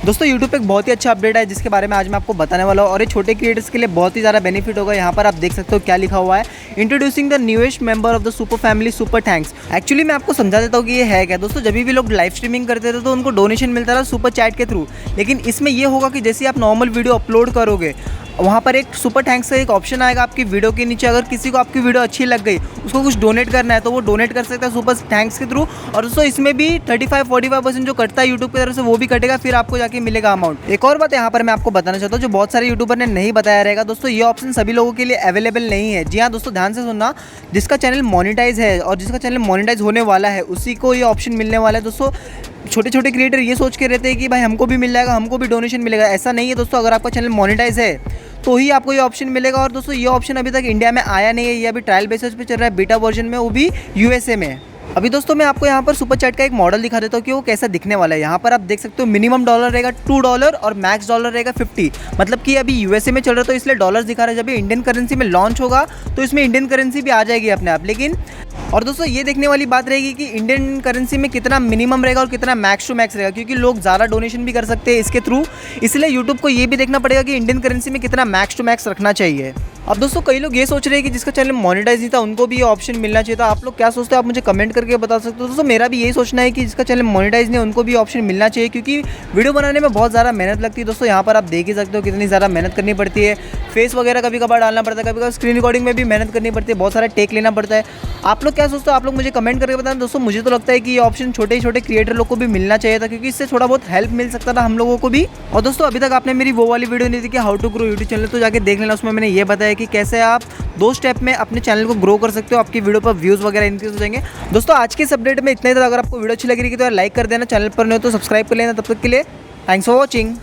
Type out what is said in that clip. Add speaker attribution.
Speaker 1: दोस्तों यूट्यूब पे एक बहुत ही अच्छा अपडेट है जिसके बारे में आज मैं आपको बताने वाला हूँ और ये छोटे क्रिएटर्स के लिए बहुत ही ज़्यादा बेनिफिट होगा। यहाँ पर आप देख सकते हो क्या लिखा हुआ है, introducing the newest member of the super family super thanks. Actually मैं आपको समझा देता हूँ कि ये है क्या। दोस्तों जब भी लोग लाइव स्ट्रीमिंग करते थे तो उनको डोनेशन मिलता था सुपर चैट के थ्रू, लेकिन इसमें ये होगा कि जैसे आप नॉर्मल वीडियो अपलोड करोगे वहाँ पर एक सुपर थैंक्स का एक ऑप्शन आएगा आपकी वीडियो के नीचे। अगर किसी को आपकी वीडियो अच्छी लग गई, उसको कुछ डोनेट करना है तो वो डोनेट कर सकता है सुपर थैंक्स के थ्रू। और दोस्तों इसमें भी 35-45% जो कटता है यूट्यूब की तरफ से वो भी कटेगा, फिर आपको जाके मिलेगा अमाउंट। एक और बात यहाँ पर मैं आपको बताना चाहता हूँ जो बहुत सारे यूट्यूबर ने नहीं बताया रहेगा। दोस्तों ये ऑप्शन सभी लोगों के लिए अवेलेबल नहीं है। जी हाँ दोस्तों, ध्यान से सुनना, जिसका चैनल मोनेटाइज है और जिसका चैनल मोनेटाइज होने वाला है उसी को ये ऑप्शन मिलने वाला है। दोस्तों छोटे छोटे क्रिएटर ये सोच के रहते हैं कि भाई हमको भी मिल जाएगा, हमको भी डोनेशन मिलेगा। ऐसा नहीं है दोस्तों, अगर आपका चैनल मोनेटाइज है तो ही आपको ये ऑप्शन मिलेगा। और दोस्तों ये ऑप्शन अभी तक इंडिया में आया नहीं है, ये अभी ट्रायल बेसिस पे चल रहा है, बीटा वर्जन में, वो भी यूएसए में। अभी दोस्तों मैं आपको यहाँ पर सुपर चैट का एक मॉडल दिखा देता हूँ कि वो कैसा दिखने वाला है। यहाँ पर आप देख सकते हो मिनिमम डॉलर रहेगा $2 और मैक्स डॉलर रहेगा 50। मतलब कि अभी यूएसए में चल रहा है तो इसलिए डॉलर्स दिखा रहा है। जब ये इंडियन करेंसी में लॉन्च होगा तो इसमें इंडियन करेंसी भी आ जाएगी अपने आप। लेकिन और दोस्तों ये देखने वाली बात रहेगी कि इंडियन करेंसी में कितना मिनिमम रहेगा और कितना मैक्स टू मैक्स रहेगा, क्योंकि लोग ज़्यादा डोनेशन भी कर सकते हैं इसके थ्रू। इसलिए यूट्यूब को ये भी देखना पड़ेगा कि इंडियन करेंसी में कितना मैक्स टू मैक्स रखना चाहिए। अब दोस्तों कई लोग ये सोच रहे हैं कि जिसका चैनल मोनेटाइज नहीं था उनको भी ये ऑप्शन मिलना चाहिए था। आप लोग क्या सोचते हो आप मुझे कमेंट करके बता सकते हो। दोस्तों मेरा भी यही सोचना है कि जिसका चैनल मोनेटाइज नहीं उनको भी ऑप्शन मिलना चाहिए, क्योंकि वीडियो बनाने में बहुत ज़्यादा मेहनत लगती है। दोस्तों यहाँ पर आप देख ही सकते हो कितनी ज़्यादा मेहनत करनी पड़ती है। फेस वगैरह कभी कभार डालना पड़ता है, कभी कभार स्क्रीन रिकॉर्डिंग में भी मेहनत करनी पड़ती है, बहुत सारा टेक लेना पड़ता है। आप लोग क्या सोचते हो आप लोग मुझे कमेंट करके बताएं। दोस्तों मुझे तो लगता है कि ये ऑप्शन छोटे छोटे क्रिएटर लोग को भी मिलना चाहिए था, क्योंकि इससे थोड़ा बहुत हेल्प मिल सकता था हम लोगों को भी। और दोस्तों अभी तक आपने मेरी वो वाली वीडियो नहीं थी कि how to grow YouTube channel, तो जाके देख लेना। उसमें मैंने ये बताया कि कैसे आप 2 स्टेप में अपने चैनल को ग्रो कर सकते हो, आपकी वीडियो पर व्यूज़ वगैरह इंक्रीज हो जाएंगे। दोस्तों आज के इस अपडेट में इतना ही था। अगर आपको वीडियो अच्छी लगी तो यार लाइक कर देना, चैनल पर नहीं हो तो सब्सक्राइब कर लेना। तब तक के लिए थैंक्स फॉर वॉचिंग।